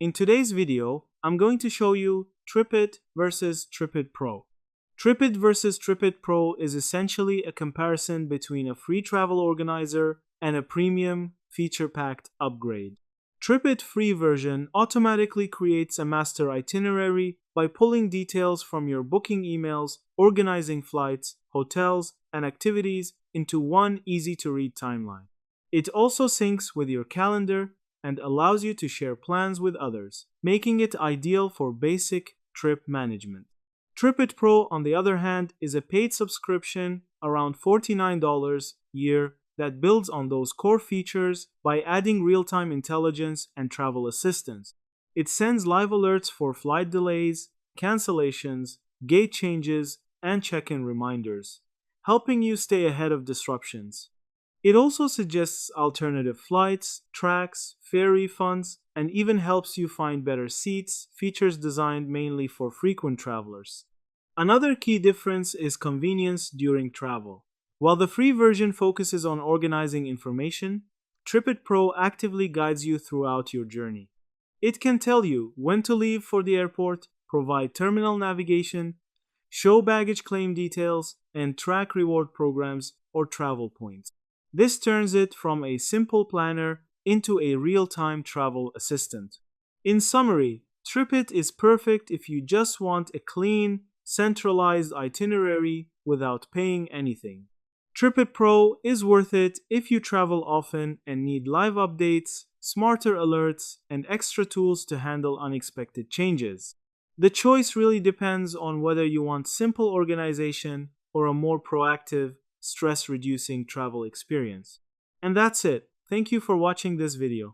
In today's video, I'm going to show you TripIt versus TripIt Pro. TripIt versus TripIt Pro is essentially a comparison between a free travel organizer and a premium, feature-packed upgrade. TripIt free version automatically creates a master itinerary by pulling details from your booking emails, organizing flights, hotels, and activities into one easy-to-read timeline. It also syncs with your calendar and allows you to share plans with others, making it ideal for basic trip management. TripIt Pro, on the other hand, is a paid subscription around $49 a year that builds on those core features by adding real-time intelligence and travel assistance. It sends live alerts for flight delays, cancellations, gate changes, and check-in reminders, helping you stay ahead of disruptions. It also suggests alternative flights, tracks, fare refunds, and even helps you find better seats, features designed mainly for frequent travelers. Another key difference is convenience during travel. While the free version focuses on organizing information, TripIt Pro actively guides you throughout your journey. It can tell you when to leave for the airport, provide terminal navigation, show baggage claim details, and track reward programs or travel points. This turns it from a simple planner into a real-time travel assistant. In summary, TripIt is perfect if you just want a clean, centralized itinerary without paying anything. TripIt Pro is worth it if you travel often and need live updates, smarter alerts, and extra tools to handle unexpected changes. The choice really depends on whether you want simple organization or a more proactive, stress-reducing travel experience. And that's it. Thank you for watching this video.